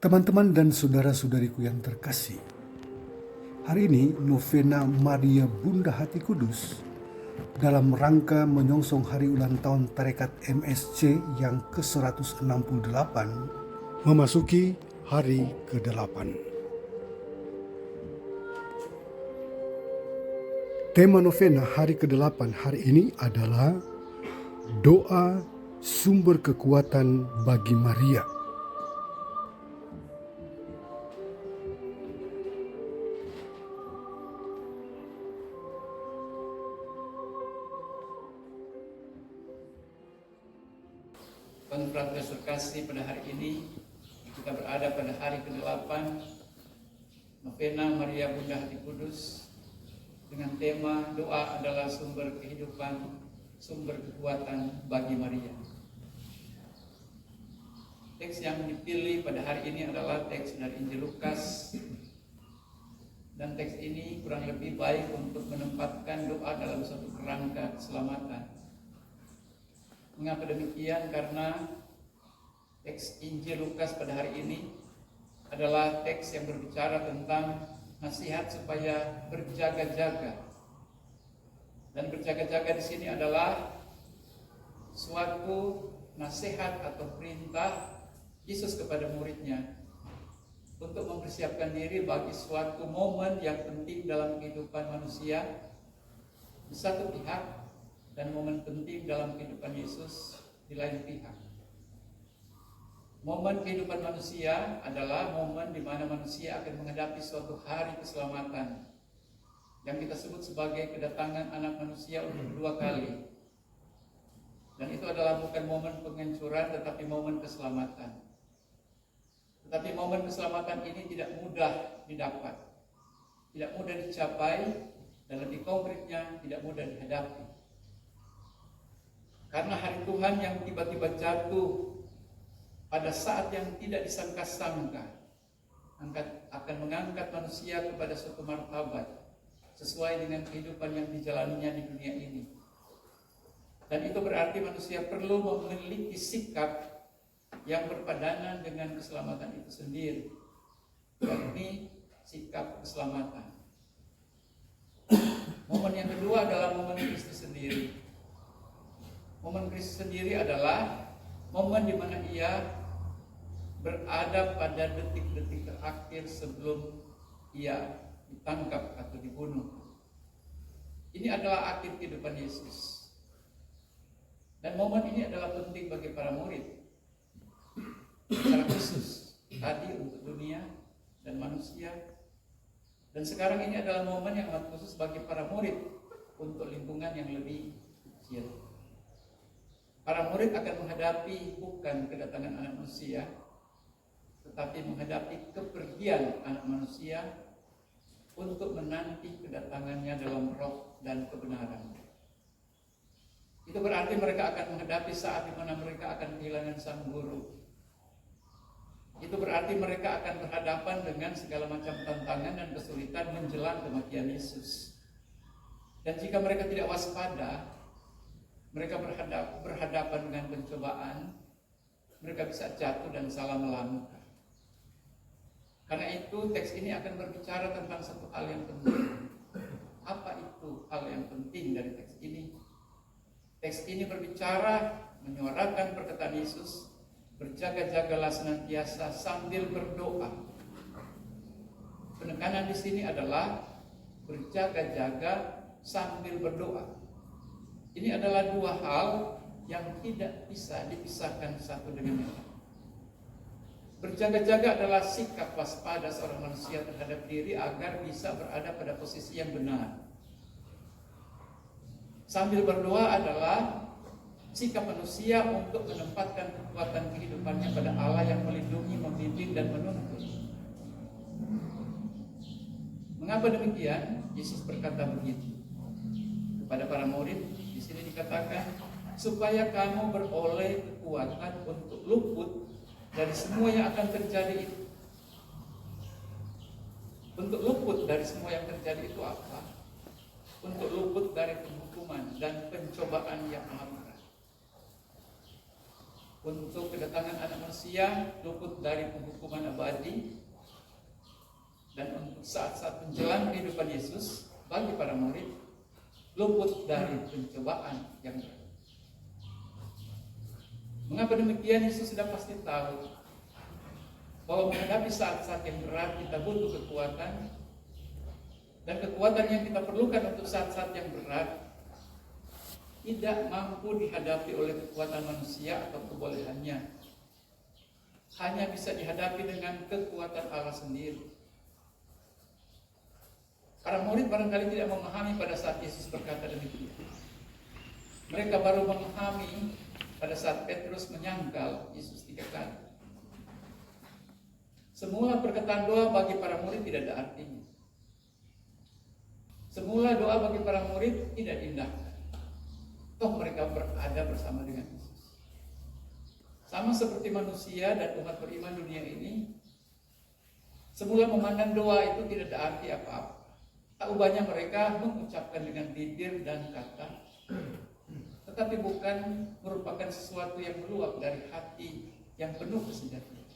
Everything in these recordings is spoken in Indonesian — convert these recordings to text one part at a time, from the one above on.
Teman-teman dan saudara-saudariku yang terkasih, hari ini novena Maria Bunda Hati Kudus dalam rangka menyongsong hari ulang tahun Tarekat MSC yang ke-168 memasuki hari ke-8. Tema novena hari ke-8 hari ini adalah doa sumber kekuatan bagi Maria. Konfrat terkasih, pada hari ini kita berada pada hari ke-8 novena Maria Bunda Hati Kudus dengan tema doa adalah sumber kehidupan, sumber kekuatan bagi Maria. Teks yang dipilih pada hari ini adalah teks dari Injil Lukas, dan teks ini kurang lebih baik untuk menempatkan doa dalam suatu kerangka keselamatan. Mengapa demikian? Karena teks Injil Lukas pada hari ini adalah teks yang berbicara tentang nasihat supaya berjaga-jaga. Dan berjaga-jaga di sini adalah suatu nasihat atau perintah Yesus kepada muridnya untuk mempersiapkan diri bagi suatu momen yang penting dalam kehidupan manusia di satu pihak, dan momen penting dalam kehidupan Yesus di lain pihak. Momen kehidupan manusia adalah momen di mana manusia akan menghadapi suatu hari keselamatan yang kita sebut sebagai kedatangan anak manusia untuk kedua kali. Dan itu adalah bukan momen penghancuran, tetapi momen keselamatan. Tetapi momen keselamatan ini tidak mudah didapat, tidak mudah dicapai, dan lebih konkretnya tidak mudah dihadapi. Karena hari Tuhan yang tiba-tiba jatuh pada saat yang tidak disangka-sangka akan mengangkat manusia kepada suatu martabat sesuai dengan kehidupan yang dijalaninya di dunia ini. Dan itu berarti manusia perlu memiliki sikap yang berpadanan dengan keselamatan itu sendiri, yakni sikap keselamatan. Momen yang kedua adalah momen Kristus sendiri. Momen Kristus sendiri adalah momen di mana ia berada pada detik-detik terakhir sebelum ia ditangkap atau dibunuh. Ini adalah akhir kehidupan Yesus. Dan momen ini adalah penting bagi para murid secara khusus tadi untuk dunia dan manusia. Dan sekarang ini adalah momen yang amat khusus bagi para murid untuk lingkungan yang lebih kecil. Para murid akan menghadapi bukan kedatangan anak manusia, tetapi menghadapi kepergian anak manusia untuk menanti kedatangannya dalam roh dan kebenaran. Itu berarti mereka akan menghadapi saat di mana mereka akan kehilangan sang guru. Itu berarti mereka akan berhadapan dengan segala macam tantangan dan kesulitan menjelang kematian Yesus. Dan jika mereka tidak waspada, mereka berhadapan dengan pencobaan, mereka bisa jatuh dan salah melangkah. Karena itu teks ini akan berbicara tentang satu hal yang penting. Apa itu hal yang penting dari teks ini? Teks ini berbicara, menyuarakan perkataan Yesus, berjaga-jagalah senantiasa sambil berdoa. Penekanan di sini adalah berjaga-jaga sambil berdoa. Ini adalah dua hal yang tidak bisa dipisahkan satu dengan yang lain. Berjaga-jaga adalah sikap waspada seorang manusia terhadap diri agar bisa berada pada posisi yang benar. Sambil berdoa adalah sikap manusia untuk menempatkan kekuatan kehidupannya pada Allah yang melindungi, membimbing, dan menuntun. Mengapa demikian? Yesus berkata begitu kepada para murid. Di sini dikatakan supaya kamu beroleh kekuatan untuk luput dari semua yang akan terjadi itu. Untuk luput dari semua yang terjadi itu apa? Untuk luput dari penghukuman dan pencobaan yang amat berat. untuk kedatangan anak manusia luput dari penghukuman abadi, dan untuk saat-saat menjelang kehidupan Yesus bagi para murid luput dari pencobaan yang berat. Mengapa demikian? Yesus sudah pasti tahu bahwa menghadapi saat-saat yang berat kita butuh kekuatan, dan kekuatan yang kita perlukan untuk saat-saat yang berat tidak mampu dihadapi oleh kekuatan manusia atau kebolehannya. Hanya bisa dihadapi dengan kekuatan Allah sendiri. Para murid barangkali tidak memahami pada saat Yesus berkata demikian. Mereka baru memahami pada saat Petrus menyangkal Yesus 3 kali. Semula perkataan doa bagi para murid tidak ada artinya. Semula doa bagi para murid tidak diindahkan. Toh mereka berada bersama dengan Yesus. Sama seperti manusia dan umat beriman dunia ini, semula memandang doa itu tidak ada arti apa-apa. Tak ubahnya mereka mengucapkan dengan bibir dan kata, tetapi bukan merupakan sesuatu yang meluap dari hati yang penuh kesejahteraan.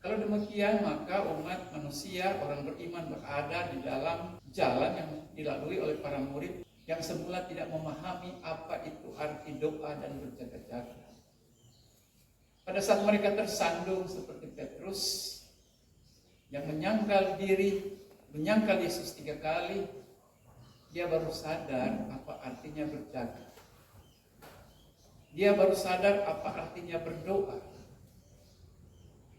Kalau demikian, maka umat manusia, orang beriman berada di dalam jalan yang dilalui oleh para murid yang semula tidak memahami apa itu arti doa dan berjaga-jaga. Pada saat mereka tersandung seperti Petrus yang menyangkal Yesus 3 kali, dia baru sadar apa artinya berjaga. Dia baru sadar apa artinya berdoa.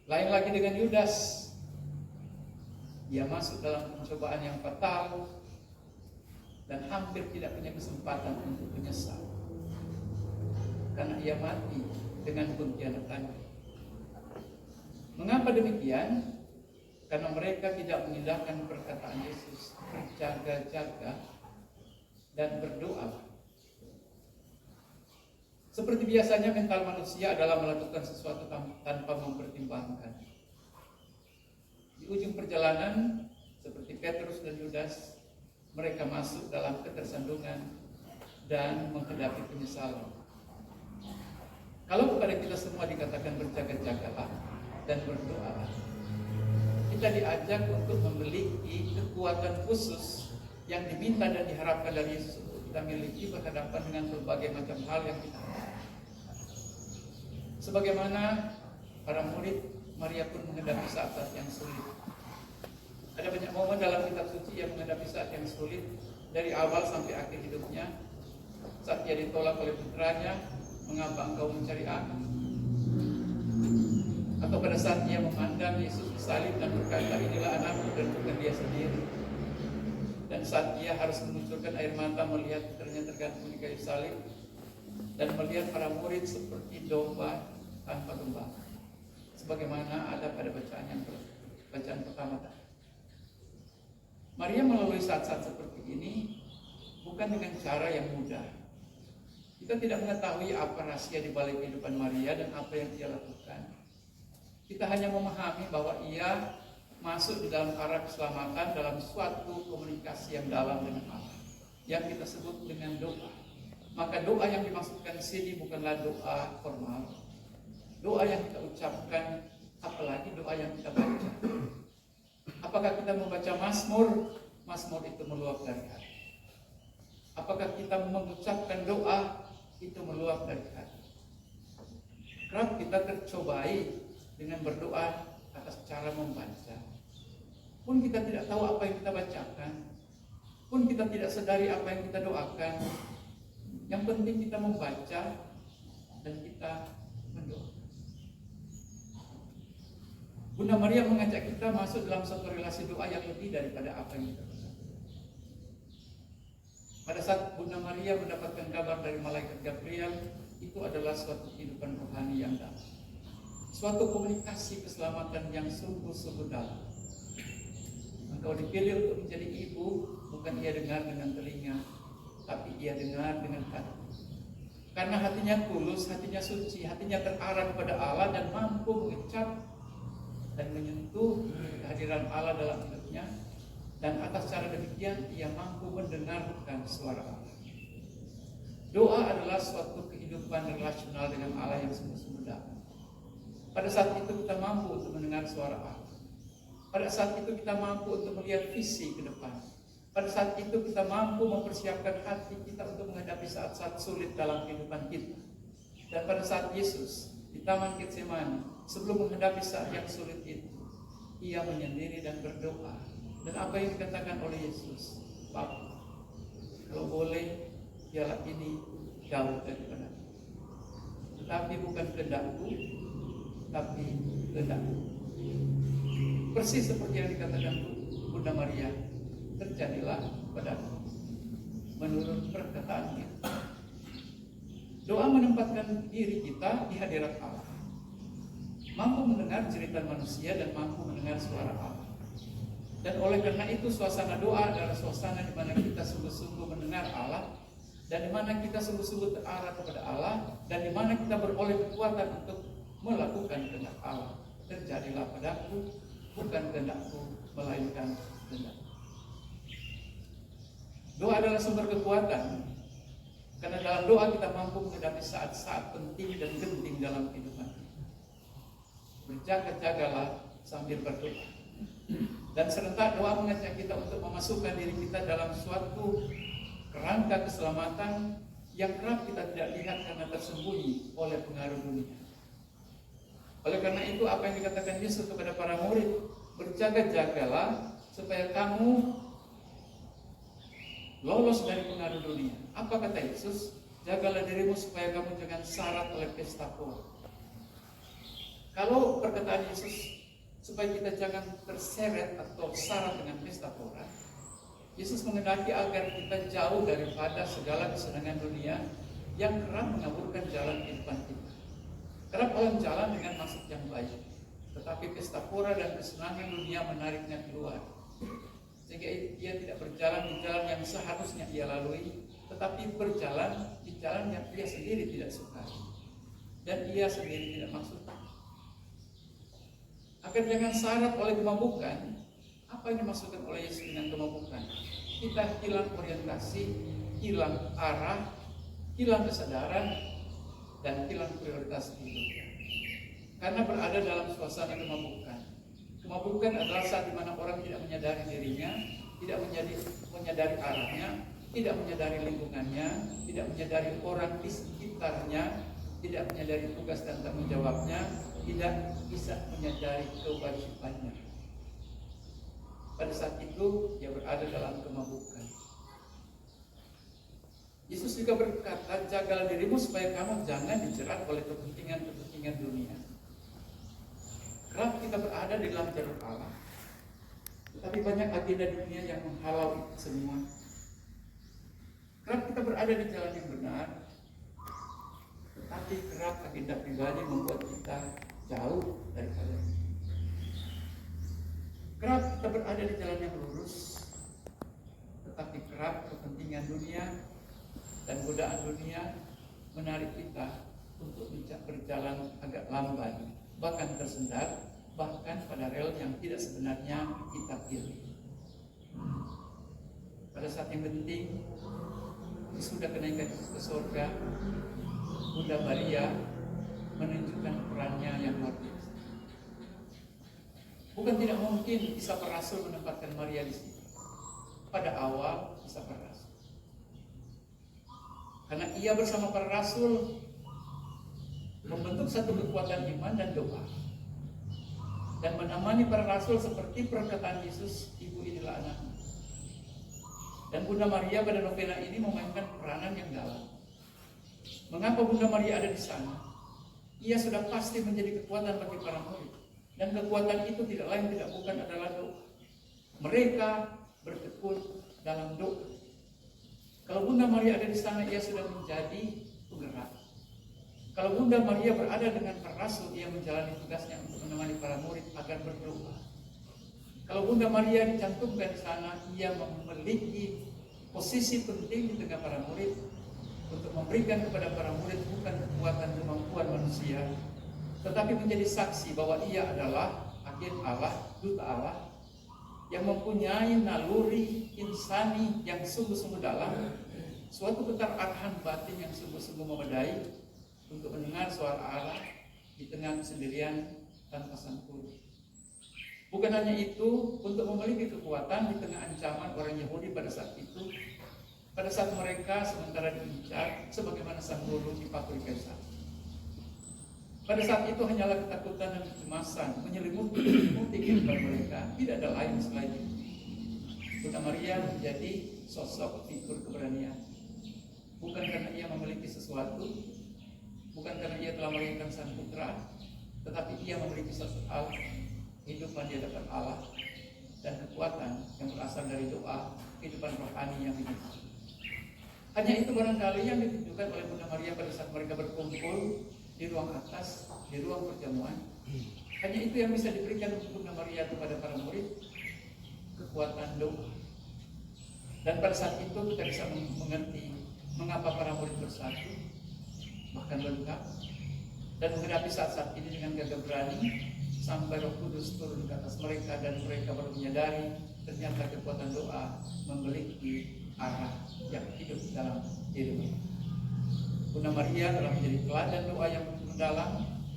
Lain lagi dengan Yudas. Dia masuk dalam pencobaan yang fatal dan hampir tidak punya kesempatan untuk menyesal, karena ia mati dengan pengkhianatannya. Mengapa demikian? Karena mereka tidak mengindahkan perkataan Yesus, berjaga-jaga dan berdoa. Seperti biasanya, mental manusia adalah melakukan sesuatu tanpa mempertimbangkan. Di ujung perjalanan, seperti Petrus dan Yudas, mereka masuk dalam ketersandungan dan menghadapi penyesalan. Kalau kepada kita semua dikatakan berjaga-jagalah dan berdoalah, kita diajak untuk memiliki kekuatan khusus yang diminta dan diharapkan dari Yesus untuk kita miliki berhadapan dengan berbagai macam hal yang kita hadapi. Sebagaimana para murid, Maria pun menghadapi saat-saat yang sulit. Ada banyak momen dalam kitab suci yang menghadapi saat yang sulit, dari awal sampai akhir hidupnya. Saat dia ditolak oleh putranya, mengapa engkau mencari aku? Atau pada saat dia memandang Yesus disalib dan berkata, inilah anakku, dan bukan dia sendiri. Dan saat dia harus mengucurkan air mata melihat putranya tergantung di kayu salib, dan melihat para murid seperti domba tanpa gembala, sebagaimana ada pada bacaan pertama tadi. Maria melalui saat-saat seperti ini bukan dengan cara yang mudah. Kita tidak mengetahui apa rahasia di balik kehidupan Maria dan apa yang ia lakukan. Kita hanya memahami bahwa ia masuk di dalam arah keselamatan dalam suatu komunikasi yang dalam dengan Allah, yang kita sebut dengan doa. Maka doa yang dimaksudkan sini bukanlah doa formal, doa yang kita ucapkan, apalagi doa yang kita baca. Apakah kita membaca Mazmur? Mazmur itu meluap dari hati. Apakah kita mengucapkan doa? Itu meluap dari hati. Kerap kita tercobai dengan berdoa atas cara membaca. Pun kita tidak tahu apa yang kita bacakan, pun kita tidak sadari apa yang kita doakan. Yang penting kita membaca dan kita mendoa. Bunda Maria mengajak kita masuk dalam satu relasi doa yang lebih daripada apa yang kita baca. Pada saat Bunda Maria mendapatkan kabar dari malaikat Gabriel, itu adalah suatu kehidupan rohani yang dalam, suatu komunikasi keselamatan yang sungguh-sungguh dalam. Engkau dipilih untuk menjadi ibu, bukan ia dengar dengan telinga, tapi ia dengar dengan hati. Karena hatinya tulus, hatinya suci, hatinya terarah kepada Allah dan mampu mengucap dan menyentuh kehadiran Allah dalam hidupnya. Dan atas cara demikian ia mampu mendengarkan suara Allah. Doa adalah suatu kehidupan relasional dengan Allah yang sungguh-sungguh dalam. Pada saat itu kita mampu untuk mendengar suara Allah. Pada saat itu kita mampu untuk melihat visi ke depan. Pada saat itu kita mampu mempersiapkan hati kita untuk menghadapi saat-saat sulit dalam kehidupan kita. Dan pada saat Yesus di Taman Getsemani, sebelum menghadapi saat yang sulit itu, ia menyendiri dan berdoa. Dan apa yang dikatakan oleh Yesus? Bapa, kalau boleh, biarlah ini jauh daripadaku. Tetapi bukan kehendakku, tapi kehendakmu. Persis seperti yang dikatakan Bunda Maria, terjadilah padaku menurut perkataan kita. Doa menempatkan diri kita di hadirat Allah, mampu mendengar cerita manusia dan mampu mendengar suara Allah. Dan oleh karena itu suasana doa adalah suasana di mana kita sungguh-sungguh mendengar Allah, dan di mana kita sungguh-sungguh terarah kepada Allah, dan di mana kita beroleh kekuatan untuk melakukan kehendak Allah. Terjadilah padaku, bukan kehendakku, melainkan kehendak. Doa adalah sumber kekuatan, karena dalam doa kita mampu menghadapi saat-saat penting dan genting dalam kehidupan kita. Berjaga-jagalah sambil berdoa. Dan serentak doa mengajak kita untuk memasukkan diri kita dalam suatu kerangka keselamatan yang kerap kita tidak lihat karena tersembunyi oleh pengaruh dunia. Oleh karena itu apa yang dikatakan Yesus kepada para murid, berjaga-jagalah supaya kamu lolos dari pengaruh dunia. Apa kata Yesus? Jagalah dirimu supaya kamu jangan syarat oleh pesta pora. Kalau perkataan Yesus supaya kita jangan terseret atau syarat dengan pesta pora, Yesus menghendaki agar kita jauh daripada segala kesenangan dunia yang kerap mengaburkan jalan kehidupan kita. Kerap orang jalan dengan maksud yang baik, tetapi pesta pora dan kesenangan dunia menariknya keluar, sehingga ia tidak berjalan di jalan yang seharusnya ia lalui, tetapi berjalan di jalan yang ia sendiri tidak suka dan ia sendiri tidak maksudkan. Agar jangan syarat oleh kemabukan. Apa yang dimaksudkan oleh Yesus dengan kemabukan? Kita hilang orientasi, hilang arah, hilang kesadaran, dan hilang prioritas hidup. Karena berada dalam suasana kemabukan. Kemabukan adalah saat di mana orang tidak menyadari dirinya, tidak menyadari arahnya, tidak menyadari lingkungannya, tidak menyadari orang di sekitarnya, tidak menyadari tugas dan tanggung jawabnya, tidak bisa menyadari kewajibannya. Pada saat itu dia berada dalam kemabukan. Yesus juga berkata, jagalah dirimu supaya kamu jangan dijerat oleh kepentingan-kepentingan dunia. Kerap kita berada di dalam jalur Allah, tetapi banyak agenda dunia yang menghalau itu semua. Kerap kita berada di jalan yang benar, tetapi kerap agenda pribadi membuat kita jauh daripada itu. Kerap kita berada di jalan yang lurus, tetapi kerap kepentingan dunia dan godaan dunia menarik kita untuk berjalan agak lamban, bahkan tersendat, bahkan pada rel yang tidak sebenarnya kita pilih. Pada saat yang penting, sudah kenaikan ke surga, Bunda Maria menunjukkan perannya yang luar biasa. Bukan tidak mungkin Isa para Rasul menempatkan Maria di sini. Pada awal Isa para Rasul, karena ia bersama para Rasul membentuk satu kekuatan iman dan doa, dan menemani para Rasul seperti perkataan Yesus, ibu inilah anakmu. Dan Bunda Maria pada novena ini memainkan peranan yang dalam. Mengapa Bunda Maria ada di sana? Ia sudah pasti menjadi kekuatan bagi para murid. Dan kekuatan itu tidak lain tidak bukan adalah doa. Mereka bertekun dalam doa. Kalau Bunda Maria ada di sana, ia sudah menjadi penggerak. Kalau Bunda Maria berada dengan para rasul, ia menjalani tugasnya untuk menemani para murid agar berdoa. Kalau Bunda Maria dicantumkan di sana, ia memiliki posisi penting di tengah para murid untuk memberikan kepada para murid bukan kekuatan kemampuan manusia, tetapi menjadi saksi bahwa ia adalah agen Allah, duta Allah, yang mempunyai naluri insani yang sungguh-sungguh dalam, suatu getar arahan batin yang sungguh-sungguh memadai untuk mendengar suara Allah di tengah kesendirian tanpa sangkut. Bukan hanya itu, untuk memiliki kekuatan di tengah ancaman orang Yahudi pada saat itu, pada saat mereka sementara diincar sebagaimana sang bulu dipakui Kaisar. Pada saat itu hanyalah ketakutan dan kecemasan menyelimuti kehidupan mereka, tidak ada lain selain itu. Bunda Maria menjadi sosok figur keberanian, bukan karena ia memiliki sesuatu, bukan karena ia telah melahirkan sang putra, tetapi ia memiliki satu hal, kehidupan di hadapan Allah dan kekuatan yang berasal dari doa, kehidupan rohani yang hidup. Hanya itu barangkali yang ditunjukkan oleh Bunda Maria pada saat mereka berkumpul di ruang atas, di ruang perjamuan. Hanya itu yang bisa diberikan Bunda Maria kepada para murid, kekuatan doa. Dan pada saat itu kita bisa mengerti mengapa para murid bersatu, bahkan lengkap, dan menghadapi saat-saat ini dengan gagah berani sampai Roh Kudus turun ke atas mereka dan mereka baru menyadari ternyata kekuatan doa memiliki arah yang hidup dalam diri mereka. Bunda Maria telah menjadi teladan doa yang mendalam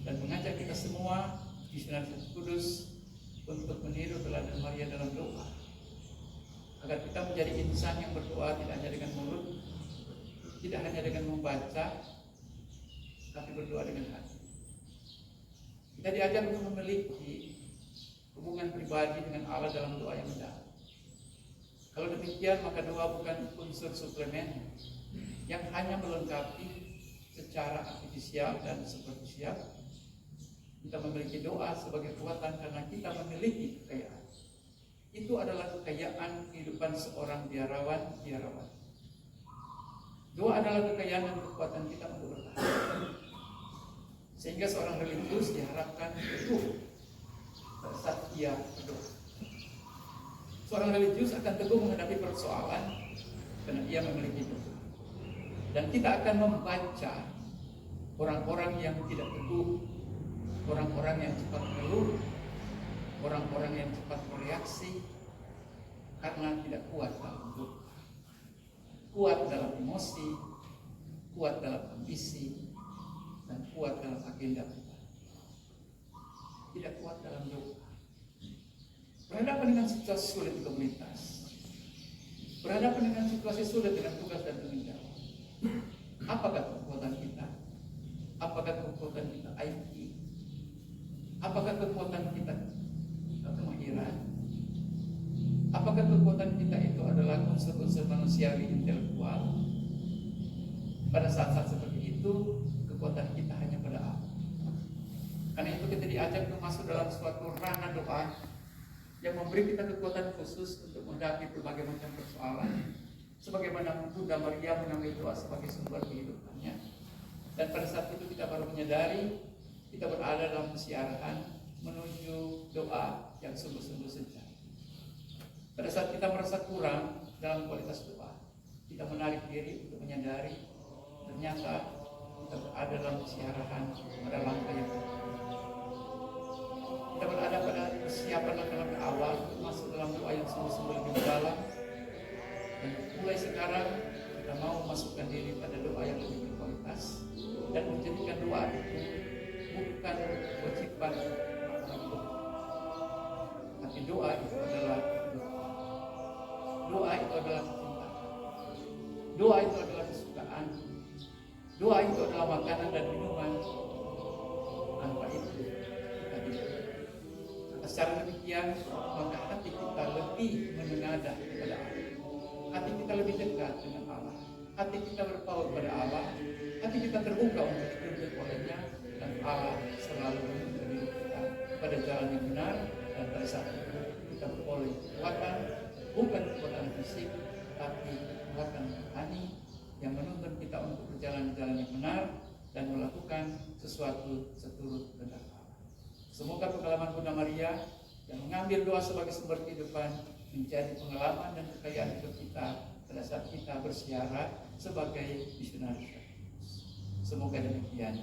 dan mengajak kita semua di Sinar Kudus untuk meniru teladan Maria dalam doa, agar kita menjadi insan yang berdoa tidak hanya dengan mulut, tidak hanya dengan membaca, tapi berdoa dengan hati. Kita diajar untuk memiliki hubungan pribadi dengan Allah dalam doa yang mendalam. Kalau demikian, maka doa bukan unsur suplemen yang hanya melengkapi secara artifisial dan superficial. Kita memiliki doa sebagai kekuatan karena kita memiliki kekayaan. Itu adalah kekayaan kehidupan seorang biarawan. Doa adalah kekayaan dan kekuatan kita untuk bertahan. Sehingga seorang religius diharapkan teguh pada saat ia berdoa. Seorang religius akan teguh menghadapi persoalan karena ia memiliki doa. Dan kita akan membaca orang-orang yang tidak teguh, orang-orang yang cepat mengeluh, orang-orang yang cepat bereaksi karena tidak kuat dalam doa, kuat dalam emosi, kuat dalam ambisi, dan kuat dalam agenda kita. Tidak kuat dalam doa. Berhadapan dengan situasi sulit di komunitas, berhadapan dengan situasi sulit dengan tugas dan tanggung jawab. Apakah kekuatan kita? Apakah kekuatan kita IT? Apakah kekuatan kita kemahiran? Apakah kekuatan kita itu adalah unsur-unsur manusiawi intelektual? Pada saat-saat seperti itu, kekuatan kita hanya pada Allah. Karena itu kita diajak untuk masuk dalam suatu ranah doa yang memberi kita kekuatan khusus untuk menghadapi berbagai macam persoalan. Sebagaimana Bunda Maria mengambil doa sebagai sumber kehidupannya. Dan pada saat itu kita baru menyadari kita berada dalam kesiarahan menuju doa yang sungguh-sungguh sejati. Pada saat kita merasa kurang dalam kualitas doa, kita menarik diri untuk menyadari ternyata kita berada dalam kesiarahan pada langkah yang tepat. Kita berada pada persiapan langkah-langkah awal untuk masuk dalam doa yang sungguh-sungguh lebih mendalam. Dan mulai sekarang kita mau masukkan diri pada doa yang lebih berkualitas dan menjadikan doa itu bukan kewajiban makhluk, tapi doa itu adalah doa itu adalah kecintaan, doa itu adalah kesukaan, doa itu adalah makanan dan minuman. Tanpa itu kita hidup. Secara demikian maka hati kita lebih menengadah kepada Allah. Hati kita lebih dekat dengan Allah. Hati kita berpaut pada Allah. Hati kita terbuka untuk dituntut olehnya. Dan Allah selalu menuntun kita pada jalan yang benar. Dan pada saat itu kita beroleh kekuatan, bukan kekuatan fisik, tapi kekuatan rohani yang menuntun kita untuk berjalan di jalan yang benar dan melakukan sesuatu seturut kehendak Allah. Semoga pengalaman Bunda Maria yang mengambil doa sebagai sumber kehidupan menjadi pengalaman dan kekayaan hidup kita pada saat kita bersiaran sebagai misionaris. Semoga demikian.